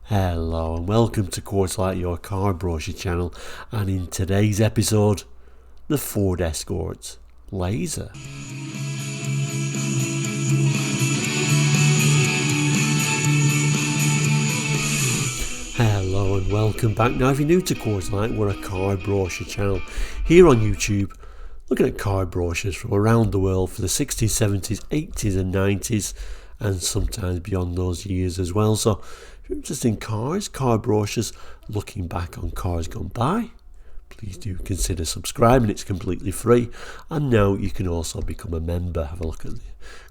Hello and welcome to Quarterlight, your car brochure channel, and in today's episode, the Ford Escort Laser. Hello and welcome back. Now if you're new to Quarterlight, we're a car brochure channel here on YouTube, looking at car brochures from around the world for the 60s, 70s, 80s and 90s, and sometimes beyond those years as well. So if you're interested in cars, car brochures, looking back on cars gone by, please do consider subscribing. It's completely free, and now you can also become a member. Have a look at the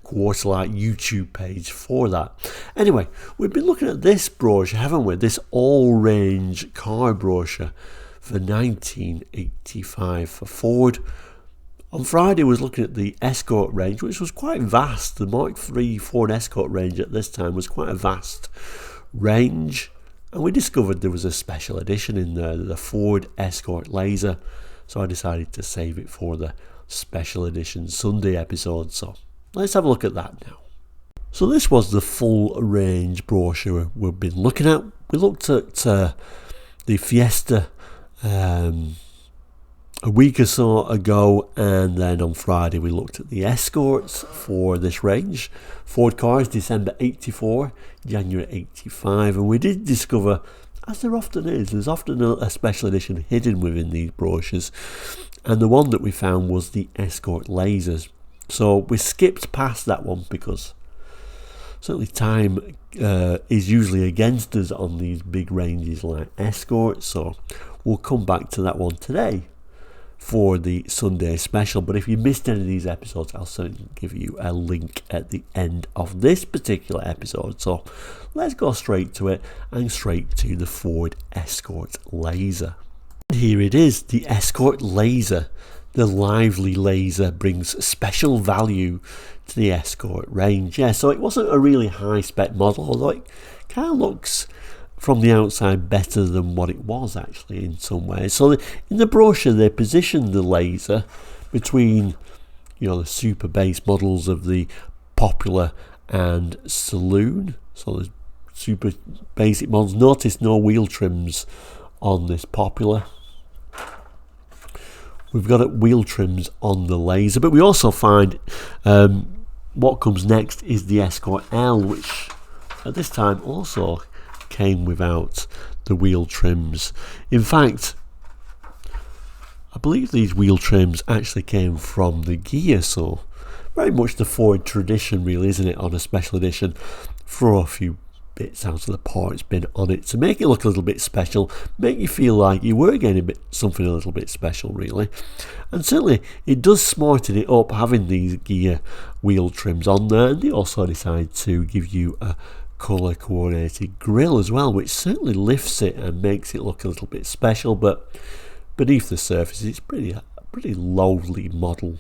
Quarterlight YouTube page for that. Anyway, we've been looking at this brochure, haven't we? This all-range car brochure for 1985 for Ford. On Friday, I was looking at the Escort range, which was quite vast. The Mark III Ford Escort range at this time was quite a vast range, and we discovered there was a special edition in there, the Ford Escort Laser, so I decided to save it for the special edition Sunday episode. So let's have a look at that now. So this was the full range brochure we've been looking at. We looked at the Fiesta a week or so ago, and then on Friday we looked at the Escorts for this range. Ford cars, December 84, January 85, and we did discover, as there often is, there's often a special edition hidden within these brochures, and the one that we found was the Escort Lasers. So we skipped past that one because certainly time is usually against us on these big ranges like Escort, so we'll come back to that one today for the Sunday special. But if you missed any of these episodes, I'll certainly give you a link at the end of this particular episode. So let's go straight to it and straight to the Ford Escort Laser. And here it is, the Escort Laser. The lively laser brings special value to the Escort range. Yeah, so it wasn't a really high spec model, although it kind of looks from the outside better than what it was actually in some ways. So in the brochure they positioned the laser between, the super base models of the Popular and Saloon. So the super basic models. Notice no wheel trims on this Popular. We've got wheel trims on the Laser, but we also find what comes next is the Escort L, which at this time also came without the wheel trims. In fact, I believe these wheel trims actually came from the Ghia, so very much the Ford tradition really, isn't it, on a special edition. Throw a few bits out of the port's been on it to make it look a little bit special, make you feel like you were getting something a little bit special really. And certainly it does smarten it up having these Ghia wheel trims on there, and they also decide to give you a colour coordinated grille as well, which certainly lifts it and makes it look a little bit special. But beneath the surface it's pretty lowly model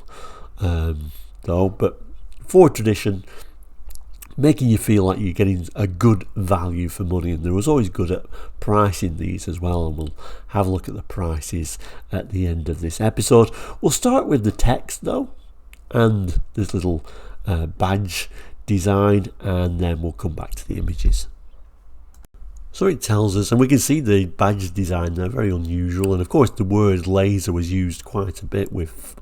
though. But Ford tradition, making you feel like you're getting a good value for money, and there was always good at pricing these as well, and we'll have a look at the prices at the end of this episode. We'll start with the text though, and this little badge design, and then we'll come back to the images. So it tells us, and we can see the badge design there, very unusual, and of course the word laser was used quite a bit with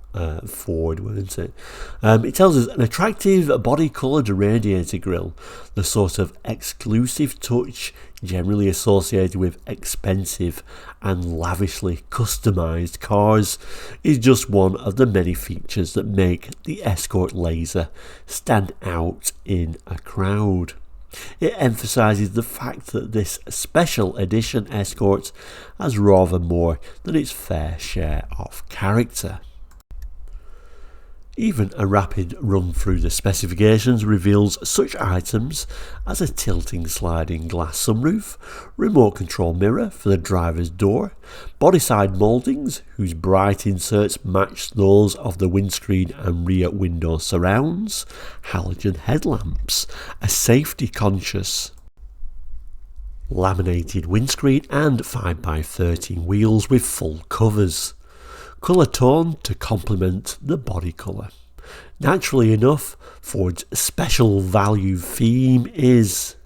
Ford, wasn't it? It tells us an attractive body coloured radiator grille, the sort of exclusive touch generally associated with expensive and lavishly customised cars, is just one of the many features that make the Escort Laser stand out in a crowd. It emphasises the fact that this special edition Escort has rather more than its fair share of character. Even a rapid run through the specifications reveals such items as a tilting sliding glass sunroof, remote control mirror for the driver's door, bodyside mouldings whose bright inserts match those of the windscreen and rear window surrounds, halogen headlamps, a safety conscious laminated windscreen and 5x13 wheels with full covers. Colour tone to complement the body colour. Naturally enough, Ford's special value theme is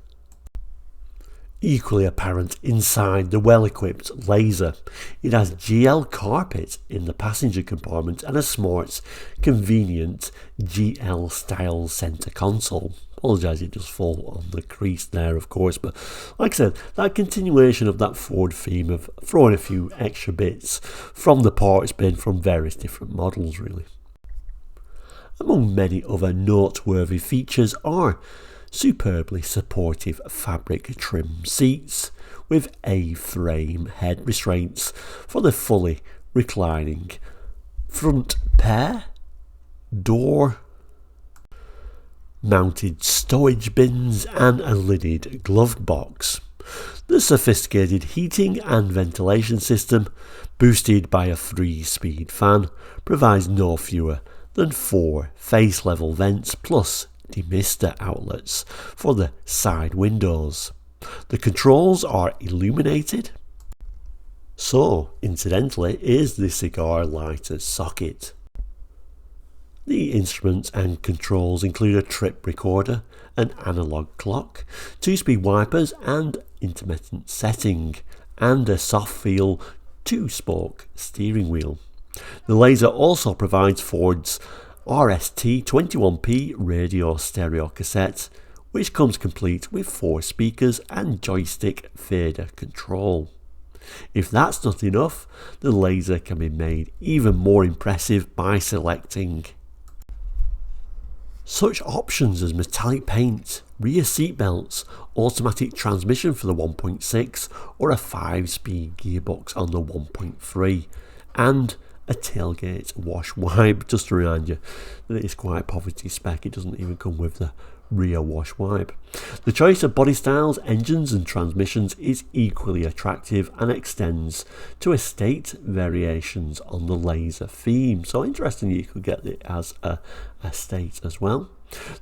Equally apparent inside the well-equipped Laser, it has GL carpet in the passenger compartment and a smart, convenient GL style centre console. Apologise, it does fall on the crease there, of course, but like I said, that continuation of that Ford theme of throwing a few extra bits from the parts bin from various different models, really. Among many other noteworthy features are superbly supportive fabric trim seats with A-frame head restraints for the fully reclining front pair, door, mounted storage bins and a lidded glove box. The sophisticated heating and ventilation system, boosted by a 3-speed fan, provides no fewer than 4 face level vents plus demister outlets for the side windows. The controls are illuminated. So, incidentally, is the cigar lighter socket. The instruments and controls include a trip recorder, an analog clock, 2-speed wipers and intermittent setting, and a soft feel 2-spoke steering wheel. The Laser also provides Ford's RST21P radio stereo cassette, which comes complete with 4 speakers and joystick fader control. If that's not enough, the Laser can be made even more impressive by selecting such options as metallic paint, rear seat belts, automatic transmission for the 1.6 or a 5-speed gearbox on the 1.3, and a tailgate wash wipe. Just to remind you that it's quite poverty spec, it doesn't even come with the rear wash wipe. The choice of body styles, engines and transmissions is equally attractive and extends to estate variations on the Laser theme. So interesting, you could get it as a estate as well.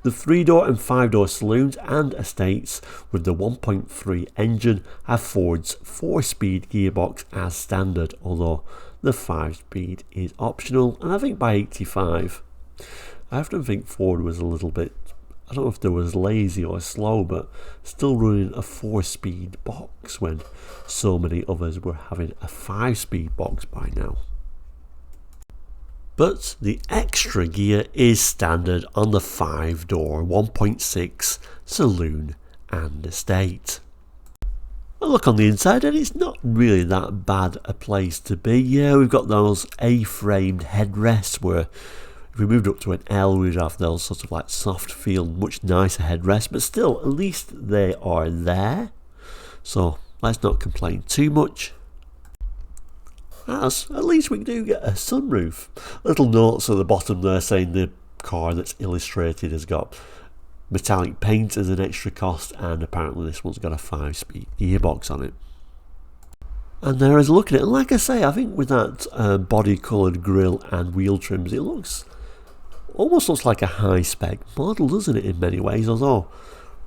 The 3-door and 5-door saloons and estates with the 1.3 engine have Ford's 4-speed gearbox as standard, although the 5-speed is optional, and I think by 85 I often think Ford was a little bit, I don't know if they was lazy or slow, but still running a 4-speed box when so many others were having a 5-speed box by now. But the extra gear is standard on the 5-door 1.6 saloon and estate. I look on the inside and it's not really that bad a place to be. Yeah, we've got those A-framed headrests where if we moved up to an L we'd have those sort of like soft feel, much nicer headrests, but still at least they are there. So let's not complain too much. As at least we do get a sunroof. Little notes at the bottom there saying the car that's illustrated has got metallic paint as an extra cost, and apparently this one's got a 5-speed gearbox on it. And there is a look at it, and like I say, I think with that body coloured grille and wheel trims, it almost looks like a high-spec model, doesn't it, in many ways, although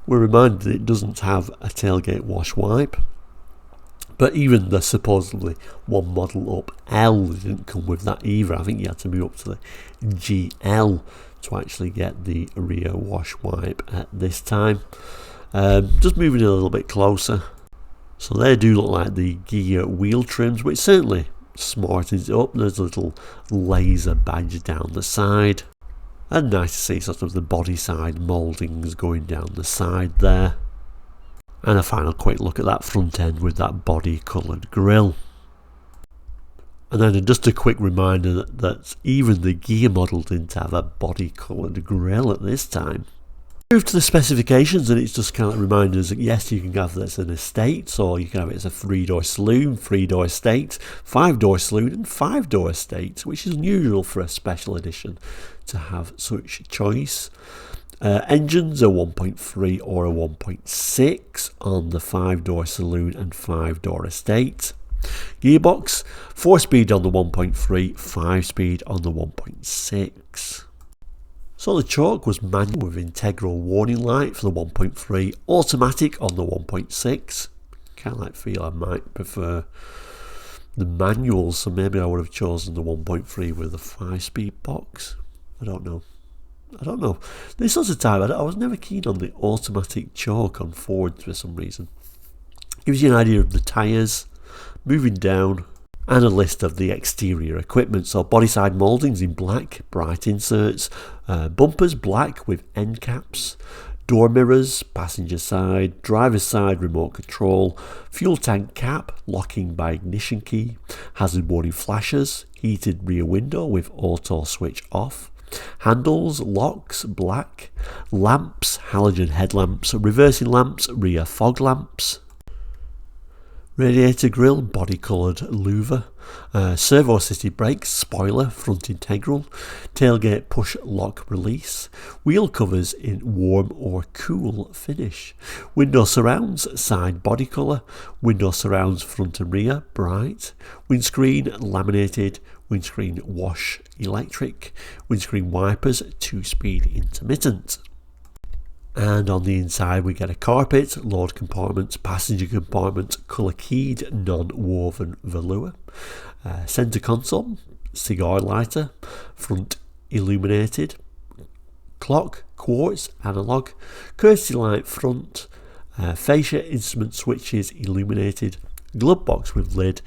we're reminded that it doesn't have a tailgate wash wipe. But even the supposedly one model up, L, didn't come with that either. I think you had to move up to the GL to actually get the rear wash wipe at this time. Just moving a little bit closer. So they do look like the gear wheel trims, which certainly smartens it up. There's a little Laser badge down the side. And nice to see sort of the body side mouldings going down the side there. And a final quick look at that front end with that body coloured grille. And then just a quick reminder that even the gear model didn't have a body coloured grille at this time. Move to the specifications, and it's just kind of reminding us that yes, you can have this as an estate, or you can have it as a 3-door saloon, 3-door estate, 5-door saloon and 5-door estate, which is unusual for a special edition to have such choice. Engines are 1.3 or a 1.6 on the 5-door saloon and 5-door estate. Gearbox, 4-speed on the 1.3, 5-speed on the 1.6. So the choke was manual with integral warning light for the 1.3, automatic on the 1.6. Kind of feel I might prefer the manual, so maybe I would have chosen the 1.3 with the 5-speed box. I don't know. This was a time I was never keen on the automatic choke on Ford for some reason. Gives you an idea of the tyres. Moving down, and a list of the exterior equipment. So body side mouldings in black, bright inserts, bumpers black with end caps, door mirrors, passenger side, driver's side remote control, fuel tank cap, locking by ignition key, hazard warning flashers, heated rear window with auto switch off, handles, locks, black, lamps, halogen headlamps, reversing lamps, rear fog lamps, radiator grille, body coloured louver, servo assisted brakes, spoiler, front integral, tailgate push lock release, wheel covers in warm or cool finish, window surrounds, side body colour, window surrounds front and rear, bright, windscreen laminated, windscreen wash electric, windscreen wipers 2-speed intermittent. And on the inside we get a carpet, load compartment, passenger compartment, colour keyed non-woven velour, centre console, cigar lighter, front illuminated, clock, quartz, analogue, courtesy light front, fascia instrument switches illuminated, glove box with lid,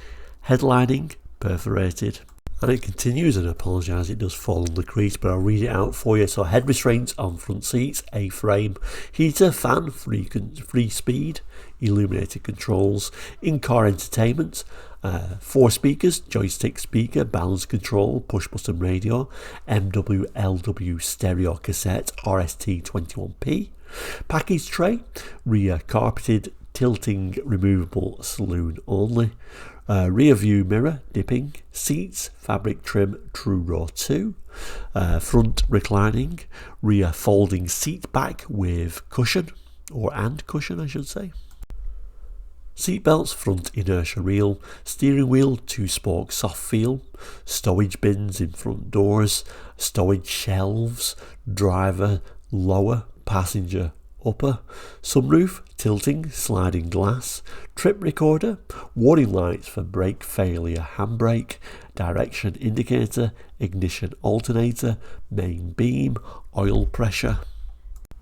headlining perforated. And it continues, and I apologise, it does fall on the crease, but I'll read it out for you. So head restraints on front seats, A-frame, heater, fan, free speed, illuminated controls, in-car entertainment, 4 speakers, joystick speaker, balance control, push button radio, MWLW stereo cassette, RST21P, package tray, rear carpeted, tilting removable saloon only, rear view mirror, dipping, seats, fabric trim, True Raw 2, front reclining, rear folding seat back with cushion, and cushion I should say, seat belts, front inertia reel, steering wheel 2-spoke soft feel, stowage bins in front doors, stowage shelves, driver lower, passenger upper, sunroof, tilting, sliding glass, trip recorder, warning lights for brake failure, handbrake, direction indicator, ignition alternator, main beam, oil pressure.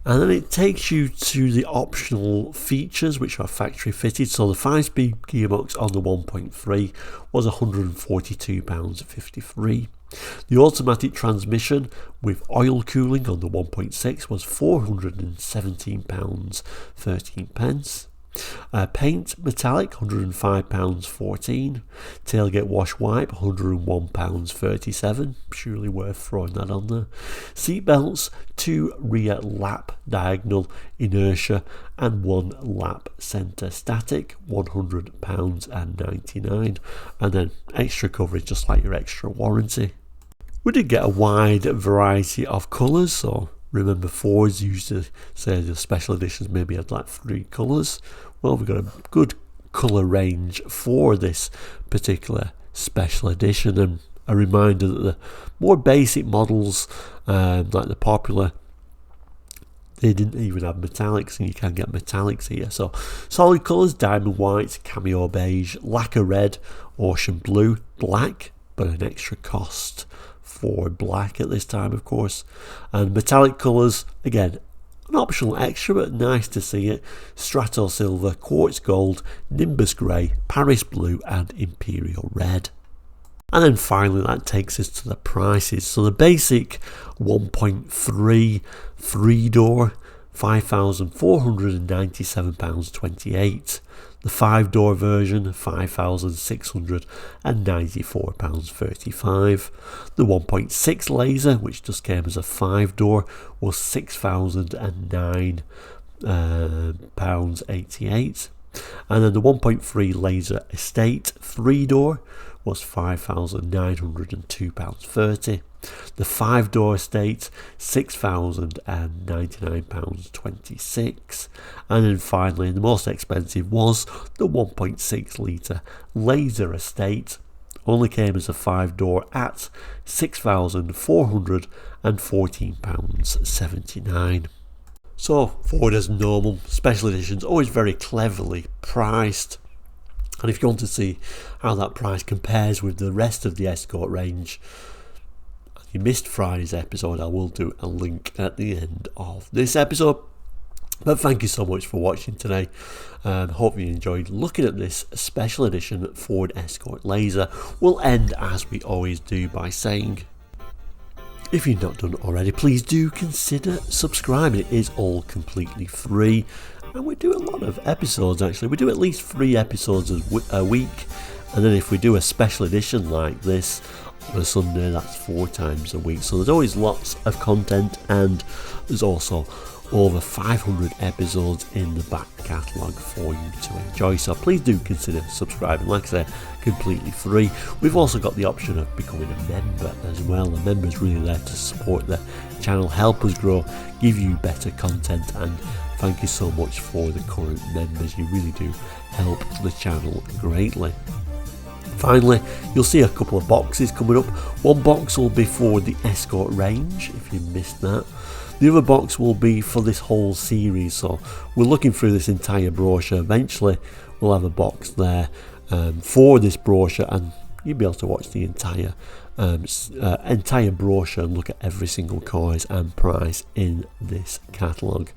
And then it takes you to the optional features which are factory fitted. So the 5-speed gearbox on the 1.3 was £142.53. The automatic transmission with oil cooling on the 1.6 was £417.13. Paint metallic £105.14. Tailgate wash wipe £101.37. Surely worth throwing that on there. Seat belts, 2 rear lap diagonal inertia and 1 lap centre static, £100.99. And then extra coverage just like your extra warranty. We did get a wide variety of colours, so remember Fords used to say the special editions maybe had like 3 colours. Well, we've got a good colour range for this particular special edition, and a reminder that the more basic models, like the popular, they didn't even have metallics, and you can get metallics here. So solid colours, diamond white, cameo beige, lacquer red, ocean blue, black, but an extra cost for black at this time, of course, and metallic colours, again an optional extra but nice to see it, strato silver, quartz gold, nimbus grey, Paris blue and imperial red. And then finally that takes us to the prices. So the basic 1.3 3-door, £5,497.28. The 5-door version, £5,694.35. The 1.6 laser, which just came as a 5-door, was £6,009.88. And then the 1.3 laser estate 3-door was £5,902.30. The 5-door estate £6,099.26. And then finally the most expensive was the 1.6 litre laser estate. Only came as a 5-door at £6,414.79. So Ford, as normal, special editions always very cleverly priced. And if you want to see how that price compares with the rest of the Escort range, you missed Friday's episode, I will do a link at the end of this episode. But thank you so much for watching today. Hope you enjoyed looking at this special edition Ford Escort Laser. We'll end as we always do by saying, if you've not done already, please do consider subscribing. It is all completely free. And we do a lot of episodes actually. We do at least 3 episodes a week. And then if we do a special edition like this on a Sunday, that's 4 times a week. So there's always lots of content, and there's also over 500 episodes in the back catalogue for you to enjoy. So please do consider subscribing. Like I say, completely free. We've also got the option of becoming a member as well. The member's really there to support the channel, help us grow, give you better content, and thank you so much for the current members. You really do help the channel greatly. Finally, you'll see a couple of boxes coming up. One box will be for the Escort range, if you missed that. The other box will be for this whole series, so we're looking through this entire brochure. Eventually we'll have a box there for this brochure, and you'll be able to watch the entire brochure and look at every single cars and price in this catalogue.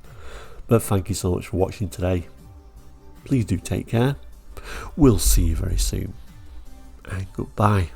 But thank you so much for watching today. Please do take care. We'll see you very soon, and goodbye.